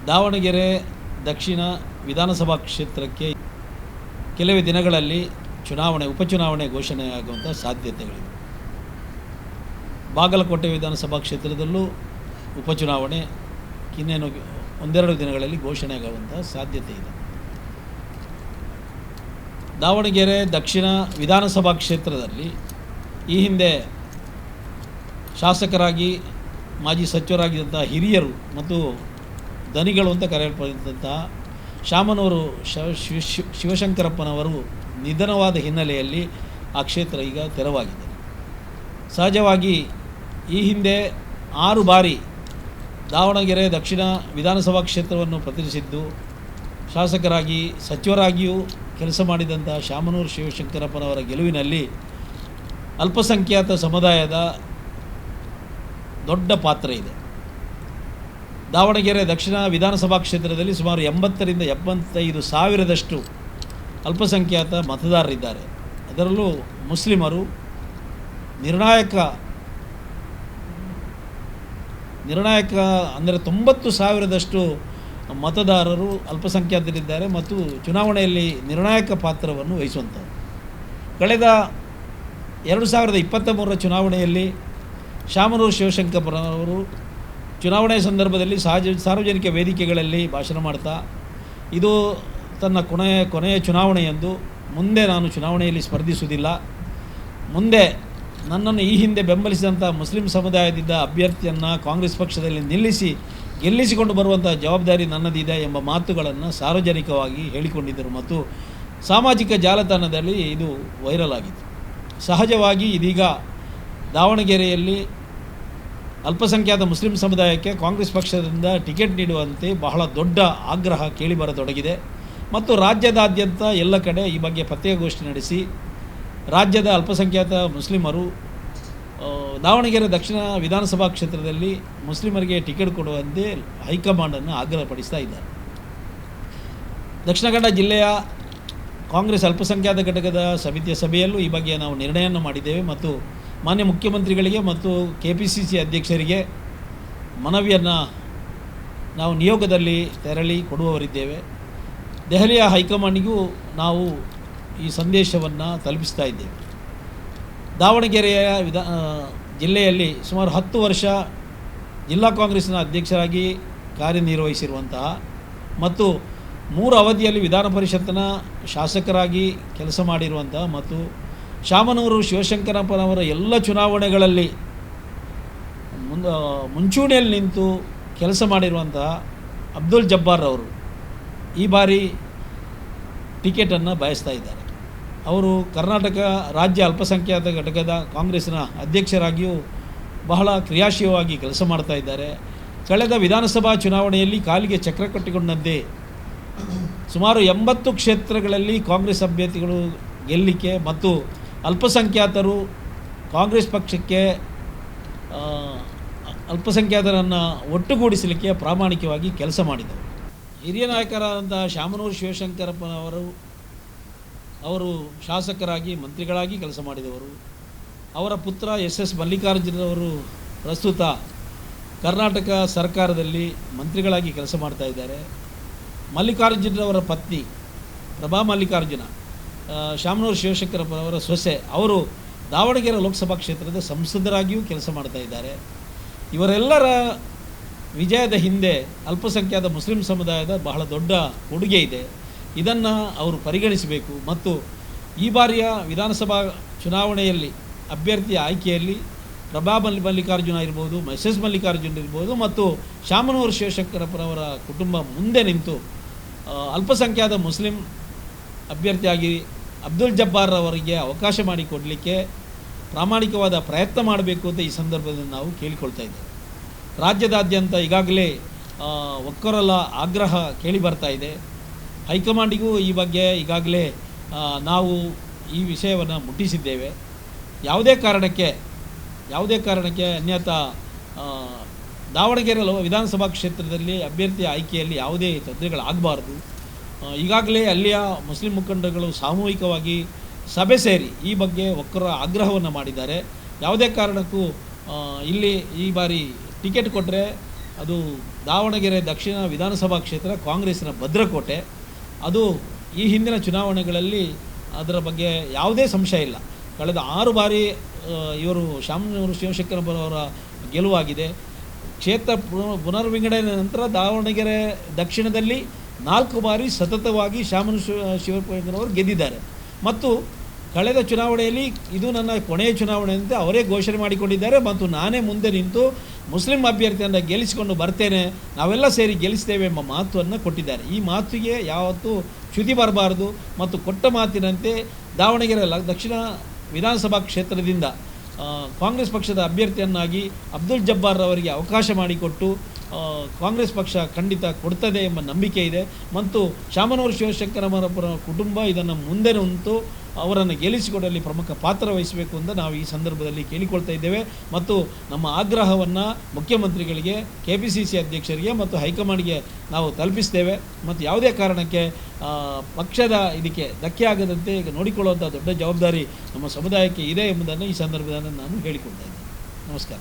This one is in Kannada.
ದಾವಣಗೆರೆ ದಕ್ಷಿಣ ವಿಧಾನಸಭಾ ಕ್ಷೇತ್ರಕ್ಕೆ ಕೆಲವೇ ದಿನಗಳಲ್ಲಿ ಉಪಚುನಾವಣೆ ಘೋಷಣೆಯಾಗುವಂಥ ಸಾಧ್ಯತೆಗಳಿವೆ. ಬಾಗಲಕೋಟೆ ವಿಧಾನಸಭಾ ಕ್ಷೇತ್ರದಲ್ಲೂ ಉಪಚುನಾವಣೆ ಇನ್ನೇನು ಒಂದೆರಡು ದಿನಗಳಲ್ಲಿ ಘೋಷಣೆಯಾಗುವಂಥ ಸಾಧ್ಯತೆ ಇದೆ. ದಾವಣಗೆರೆ ದಕ್ಷಿಣ ವಿಧಾನಸಭಾ ಕ್ಷೇತ್ರದಲ್ಲಿ ಈ ಹಿಂದೆ ಶಾಸಕರಾಗಿ ಮಾಜಿ ಸಚಿವರಾಗಿದ್ದಂಥ ಹಿರಿಯರು ಮತ್ತು ದನಿಗಳು ಅಂತ ಕರೆಯಲ್ಪಟ್ಟಂತಹ ಶಾಮನೂರು ಶಿವಶಂಕರಪ್ಪನವರು ನಿಧನವಾದ ಹಿನ್ನೆಲೆಯಲ್ಲಿ ಆ ಕ್ಷೇತ್ರ ಈಗ ತೆರವಾಗಿದೆ. ಸಹಜವಾಗಿ ಈ ಹಿಂದೆ 6 ಬಾರಿ ದಾವಣಗೆರೆ ದಕ್ಷಿಣ ವಿಧಾನಸಭಾ ಕ್ಷೇತ್ರವನ್ನು ಪ್ರತಿನಿಧಿಸಿದ್ದು, ಶಾಸಕರಾಗಿ ಸಚಿವರಾಗಿಯೂ ಕೆಲಸ ಮಾಡಿದಂಥ ಶಾಮನೂರು ಶಿವಶಂಕರಪ್ಪನವರ ಗೆಲುವಿನಲ್ಲಿ ಅಲ್ಪಸಂಖ್ಯಾತ ಸಮುದಾಯದ ದೊಡ್ಡ ಪಾತ್ರ ಇದೆ. ದಾವಣಗೆರೆ ದಕ್ಷಿಣ ವಿಧಾನಸಭಾ ಕ್ಷೇತ್ರದಲ್ಲಿ ಸುಮಾರು 80ರಿಂದ 75 ಸಾವಿರದಷ್ಟು ಅಲ್ಪಸಂಖ್ಯಾತ ಮತದಾರರಿದ್ದಾರೆ. ಅದರಲ್ಲೂ ಮುಸ್ಲಿಮರು ನಿರ್ಣಾಯಕ ಅಂದರೆ 90 ಸಾವಿರದಷ್ಟು ಮತದಾರರು ಅಲ್ಪಸಂಖ್ಯಾತರಿದ್ದಾರೆ ಮತ್ತು ಚುನಾವಣೆಯಲ್ಲಿ ನಿರ್ಣಾಯಕ ಪಾತ್ರವನ್ನು ವಹಿಸುವಂಥದ್ದು. ಕಳೆದ 2023ರ ಚುನಾವಣೆಯಲ್ಲಿ ಶಾಮನೂರು ಶಿವಶಂಕರಪ್ಪನವರು ಚುನಾವಣೆ ಸಂದರ್ಭದಲ್ಲಿ ಸಾರ್ವಜನಿಕ ವೇದಿಕೆಗಳಲ್ಲಿ ಭಾಷಣ ಮಾಡ್ತಾ, ಇದು ತನ್ನ ಕೊನೆಯ ಚುನಾವಣೆ ಎಂದು, ಮುಂದೆ ನಾನು ಚುನಾವಣೆಯಲ್ಲಿ ಸ್ಪರ್ಧಿಸುವುದಿಲ್ಲ, ಮುಂದೆ ನನ್ನನ್ನು ಈ ಹಿಂದೆ ಬೆಂಬಲಿಸಿದಂಥ ಮುಸ್ಲಿಂ ಸಮುದಾಯದಿಂದ ಅಭ್ಯರ್ಥಿಯನ್ನು ಕಾಂಗ್ರೆಸ್ ಪಕ್ಷದಲ್ಲಿ ಗೆಲ್ಲಿಸಿಕೊಂಡು ಬರುವಂಥ ಜವಾಬ್ದಾರಿ ನನ್ನದಿದೆ ಎಂಬ ಮಾತುಗಳನ್ನು ಸಾರ್ವಜನಿಕವಾಗಿ ಹೇಳಿಕೊಂಡಿದ್ದರು ಮತ್ತು ಸಾಮಾಜಿಕ ಜಾಲತಾಣದಲ್ಲಿ ಇದು ವೈರಲ್ ಆಗಿತ್ತು. ಸಹಜವಾಗಿ ಇದೀಗ ದಾವಣಗೆರೆಯಲ್ಲಿ ಅಲ್ಪಸಂಖ್ಯಾತ ಮುಸ್ಲಿಂ ಸಮುದಾಯಕ್ಕೆ ಕಾಂಗ್ರೆಸ್ ಪಕ್ಷದಿಂದ ಟಿಕೆಟ್ ನೀಡುವಂತೆ ಬಹಳ ದೊಡ್ಡ ಆಗ್ರಹ ಕೇಳಿಬರತೊಡಗಿದೆ ಮತ್ತು ರಾಜ್ಯದಾದ್ಯಂತ ಎಲ್ಲ ಕಡೆ ಈ ಬಗ್ಗೆ ಪತ್ರಿಕಾಗೋಷ್ಠಿ ನಡೆಸಿ ರಾಜ್ಯದ ಅಲ್ಪಸಂಖ್ಯಾತ ಮುಸ್ಲಿಮರು ದಾವಣಗೆರೆ ದಕ್ಷಿಣ ವಿಧಾನಸಭಾ ಕ್ಷೇತ್ರದಲ್ಲಿ ಮುಸ್ಲಿಮರಿಗೆ ಟಿಕೆಟ್ ಕೊಡುವಂತೆ ಹೈಕಮಾಂಡನ್ನು ಆಗ್ರಹಪಡಿಸ್ತಾ ಇದ್ದಾರೆ. ದಕ್ಷಿಣ ಕನ್ನಡ ಜಿಲ್ಲೆಯ ಕಾಂಗ್ರೆಸ್ ಅಲ್ಪಸಂಖ್ಯಾತ ಘಟಕದ ಸಮಿತಿಯ ಸಭೆಯಲ್ಲೂ ಈ ಬಗ್ಗೆ ನಾವು ನಿರ್ಣಯವನ್ನು ಮಾಡಿದ್ದೇವೆ ಮತ್ತು ಮಾನ್ಯ ಮುಖ್ಯಮಂತ್ರಿಗಳಿಗೆ ಮತ್ತು KPCC ಅಧ್ಯಕ್ಷರಿಗೆ ಮನವಿಯನ್ನು ನಾವು ನಿಯೋಗದಲ್ಲಿ ತೆರಳಿ ಕೊಡುವವರಿದ್ದೇವೆ. ದೆಹಲಿಯ ಹೈಕಮಾಂಡಿಗೂ ನಾವು ಈ ಸಂದೇಶವನ್ನು ತಲುಪಿಸ್ತಾ ಇದ್ದೇವೆ. ದಾವಣಗೆರೆಯ ಜಿಲ್ಲೆಯಲ್ಲಿ ಸುಮಾರು 10 ವರ್ಷ ಜಿಲ್ಲಾ ಕಾಂಗ್ರೆಸ್ನ ಅಧ್ಯಕ್ಷರಾಗಿ ಕಾರ್ಯನಿರ್ವಹಿಸಿರುವಂತಹ ಮತ್ತು 3 ಅವಧಿಯಲ್ಲಿ ವಿಧಾನ ಪರಿಷತ್ತಿನ ಶಾಸಕರಾಗಿ ಕೆಲಸ ಮಾಡಿರುವಂತಹ ಮತ್ತು ಶಾಮನೂರು ಶಿವಶಂಕರಪ್ಪನವರ ಎಲ್ಲ ಚುನಾವಣೆಗಳಲ್ಲಿ ಮುಂಚೂಣಿಯಲ್ಲಿ ನಿಂತು ಕೆಲಸ ಮಾಡಿರುವಂತಹ ಅಬ್ದುಲ್ ಜಬ್ಬಾರ್ ಅವರು ಈ ಬಾರಿ ಟಿಕೆಟನ್ನು ಬಯಸ್ತಾ ಇದ್ದಾರೆ. ಅವರು ಕರ್ನಾಟಕ ರಾಜ್ಯ ಅಲ್ಪಸಂಖ್ಯಾತ ಘಟಕದ ಕಾಂಗ್ರೆಸ್ನ ಅಧ್ಯಕ್ಷರಾಗಿಯೂ ಬಹಳ ಕ್ರಿಯಾಶೀಲವಾಗಿ ಕೆಲಸ ಮಾಡ್ತಾ ಇದ್ದಾರೆ. ಕಳೆದ ವಿಧಾನಸಭಾ ಚುನಾವಣೆಯಲ್ಲಿ ಕಾಲಿಗೆ ಚಕ್ರ ಕಟ್ಟಿಕೊಂಡಂತೆ ಸುಮಾರು 80 ಕ್ಷೇತ್ರಗಳಲ್ಲಿ ಕಾಂಗ್ರೆಸ್ ಅಭ್ಯರ್ಥಿಗಳು ಗೆಲ್ಲಿಕೆ ಮತ್ತು ಅಲ್ಪಸಂಖ್ಯಾತರು ಕಾಂಗ್ರೆಸ್ ಪಕ್ಷಕ್ಕೆ ಅಲ್ಪಸಂಖ್ಯಾತರನ್ನು ಒಟ್ಟುಗೂಡಿಸಲಿಕ್ಕೆ ಪ್ರಾಮಾಣಿಕವಾಗಿ ಕೆಲಸ ಮಾಡಿದರು. ಹಿರಿಯ ನಾಯಕರಾದಂಥ ಶಾಮನೂರು ಶಿವಶಂಕರಪ್ಪನವರು ಶಾಸಕರಾಗಿ ಮಂತ್ರಿಗಳಾಗಿ ಕೆಲಸ ಮಾಡಿದವರು. ಅವರ ಪುತ್ರ SS ಮಲ್ಲಿಕಾರ್ಜುನವರು ಪ್ರಸ್ತುತ ಕರ್ನಾಟಕ ಸರ್ಕಾರದಲ್ಲಿ ಮಂತ್ರಿಗಳಾಗಿ ಕೆಲಸ ಮಾಡ್ತಾ ಇದ್ದಾರೆ. ಮಲ್ಲಿಕಾರ್ಜುನವರ ಪತ್ನಿ ಪ್ರಭಾ ಮಲ್ಲಿಕಾರ್ಜುನ ಶಾಮನೂರು ಶಿವಶಂಕರಪ್ಪನವರ ಸೊಸೆ, ಅವರು ದಾವಣಗೆರೆ ಲೋಕಸಭಾ ಕ್ಷೇತ್ರದ ಸಂಸದರಾಗಿಯೂ ಕೆಲಸ ಮಾಡ್ತಾ ಇದ್ದಾರೆ. ಇವರೆಲ್ಲರ ವಿಜಯದ ಹಿಂದೆ ಅಲ್ಪಸಂಖ್ಯಾತ ಮುಸ್ಲಿಂ ಸಮುದಾಯದ ಬಹಳ ದೊಡ್ಡ ಕೊಡುಗೆ ಇದೆ. ಇದನ್ನು ಅವರು ಪರಿಗಣಿಸಬೇಕು ಮತ್ತು ಈ ಬಾರಿಯ ವಿಧಾನಸಭಾ ಚುನಾವಣೆಯಲ್ಲಿ ಅಭ್ಯರ್ಥಿಯ ಆಯ್ಕೆಯಲ್ಲಿ ಪ್ರಭಾ ಮಲ್ಲಿಕಾರ್ಜುನ ಇರ್ಬೋದು, SS ಮಲ್ಲಿಕಾರ್ಜುನ ಇರ್ಬೋದು ಮತ್ತು ಶಾಮನೂರು ಶಿವಶಂಕರಪ್ಪನವರ ಕುಟುಂಬ ಮುಂದೆ ನಿಂತು ಅಲ್ಪಸಂಖ್ಯಾತ ಮುಸ್ಲಿಂ ಅಭ್ಯರ್ಥಿಯಾಗಿ ಅಬ್ದುಲ್ ಜಬ್ಬಾರ್ ಅವರಿಗೆ ಅವಕಾಶ ಮಾಡಿಕೊಡಲಿಕ್ಕೆ ಪ್ರಾಮಾಣಿಕವಾದ ಪ್ರಯತ್ನ ಮಾಡಬೇಕು ಅಂತ ಈ ಸಂದರ್ಭದಲ್ಲಿ ನಾವು ಕೇಳಿಕೊಳ್ತಾ ಇದ್ದೇವೆ. ರಾಜ್ಯದಾದ್ಯಂತ ಈಗಾಗಲೇ ಒಕ್ಕೊರಲ ಆಗ್ರಹ ಕೇಳಿ ಬರ್ತಾ ಇದೆ. ಹೈಕಮಾಂಡಿಗೂ ಈ ಬಗ್ಗೆ ಈಗಾಗಲೇ ನಾವು ಈ ವಿಷಯವನ್ನು ಮುಟ್ಟಿಸಿದ್ದೇವೆ. ಯಾವುದೇ ಕಾರಣಕ್ಕೆ ಅನ್ಯಥಾ ದಾವಣಗೆರೆ ವಿಧಾನಸಭಾ ಕ್ಷೇತ್ರದಲ್ಲಿ ಅಭ್ಯರ್ಥಿ ಆಯ್ಕೆಯಲ್ಲಿ ಯಾವುದೇ ತೊಂದರೆಗಳಾಗಬಾರ್ದು. ಈಗಾಗಲೇ ಅಲ್ಲಿಯ ಮುಸ್ಲಿಂ ಮುಖಂಡರುಗಳು ಸಾಮೂಹಿಕವಾಗಿ ಸಭೆ ಸೇರಿ ಈ ಬಗ್ಗೆ ಒಕ್ಕರ ಆಗ್ರಹವನ್ನು ಮಾಡಿದ್ದಾರೆ. ಯಾವುದೇ ಕಾರಣಕ್ಕೂ ಇಲ್ಲಿ ಈ ಬಾರಿ ಟಿಕೆಟ್ ಕೊಟ್ಟರೆ ಅದು ದಾವಣಗೆರೆ ದಕ್ಷಿಣ ವಿಧಾನಸಭಾ ಕ್ಷೇತ್ರ ಕಾಂಗ್ರೆಸ್ಸಿನ ಭದ್ರಕೋಟೆ. ಅದು ಈ ಹಿಂದಿನ ಚುನಾವಣೆಗಳಲ್ಲಿ ಅದರ ಬಗ್ಗೆ ಯಾವುದೇ ಸಂಶಯ ಇಲ್ಲ. ಕಳೆದ 6 ಬಾರಿ ಇವರು ಶಾಮನೂರು ಶಿವಶಂಕರಪ್ಪನವರ ಗೆಲುವಾಗಿದೆ. ಕ್ಷೇತ್ರ ಪುನರ್ವಿಂಗಡಣೆ ನಂತರ ದಾವಣಗೆರೆ ದಕ್ಷಿಣದಲ್ಲಿ 4 ಬಾರಿ ಸತತವಾಗಿ ಶಾಮನೂರು ಶಿವಶಂಕರಪ್ಪನವರು ಗೆದ್ದಿದ್ದಾರೆ. ಮತ್ತು ಕಳೆದ ಚುನಾವಣೆಯಲ್ಲಿ ಇದು ನನ್ನ ಕೊನೆಯ ಚುನಾವಣೆ ಅಂತ ಅವರೇ ಘೋಷಣೆ ಮಾಡಿಕೊಂಡಿದ್ದಾರೆ. ಮತ್ತು ನಾನೇ ಮುಂದೆ ನಿಂತು ಮುಸ್ಲಿಂ ಅಭ್ಯರ್ಥಿಯನ್ನು ಗೆಲ್ಲಿಸಿಕೊಂಡು ಬರ್ತೇನೆ, ನಾವೆಲ್ಲ ಸೇರಿ ಗೆಲ್ಲಿಸ್ತೇವೆ ಎಂಬ ಮಾತನ್ನು ಕೊಟ್ಟಿದ್ದಾರೆ. ಈ ಮಾತಿಗೆ ಯಾವತ್ತೂ ಚ್ಯುತಿ ಬರಬಾರದು. ಮತ್ತು ಕೊಟ್ಟ ಮಾತಿನಂತೆ ದಾವಣಗೆರೆ ದಕ್ಷಿಣ ವಿಧಾನಸಭಾ ಕ್ಷೇತ್ರದಿಂದ ಕಾಂಗ್ರೆಸ್ ಪಕ್ಷದ ಅಭ್ಯರ್ಥಿಯನ್ನಾಗಿ ಅಬ್ದುಲ್ ಜಬ್ಬಾರ್ ಅವರಿಗೆ ಅವಕಾಶ ಮಾಡಿಕೊಟ್ಟು ಕಾಂಗ್ರೆಸ್ ಪಕ್ಷ ಖಂಡಿತ ಕೊಡ್ತದೆ ಎಂಬ ನಂಬಿಕೆ ಇದೆ. ಮತ್ತು ಶಾಮನೂರು ಶಿವಶಂಕರಪ್ಪರ ಕುಟುಂಬ ಇದನ್ನು ಮುಂದೆ ನಿಂತು ಅವರನ್ನು ಗೆಲ್ಲಿಸಿಕೊಡಲಿ ಪ್ರಮುಖ ಪಾತ್ರ ವಹಿಸಬೇಕು ಅಂತ ನಾವು ಈ ಸಂದರ್ಭದಲ್ಲಿ ಕೇಳಿಕೊಳ್ತಾ ಇದ್ದೇವೆ. ಮತ್ತು ನಮ್ಮ ಆಗ್ರಹವನ್ನು ಮುಖ್ಯಮಂತ್ರಿಗಳಿಗೆ, KPCC ಅಧ್ಯಕ್ಷರಿಗೆ ಮತ್ತು ಹೈಕಮಾಂಡ್ಗೆ ನಾವು ತಲುಪಿಸ್ತೇವೆ. ಮತ್ತು ಯಾವುದೇ ಕಾರಣಕ್ಕೆ ಪಕ್ಷದ ಇದಕ್ಕೆ ಧಕ್ಕೆ ಆಗದಂತೆ ಈಗ ನೋಡಿಕೊಳ್ಳುವಂಥ ದೊಡ್ಡ ಜವಾಬ್ದಾರಿ ನಮ್ಮ ಸಮುದಾಯಕ್ಕೆ ಇದೆ ಎಂಬುದನ್ನು ಈ ಸಂದರ್ಭದಲ್ಲಿ ನಾನು ಹೇಳಿಕೊಳ್ತಾ ಇದ್ದೇನೆ. ನಮಸ್ಕಾರ.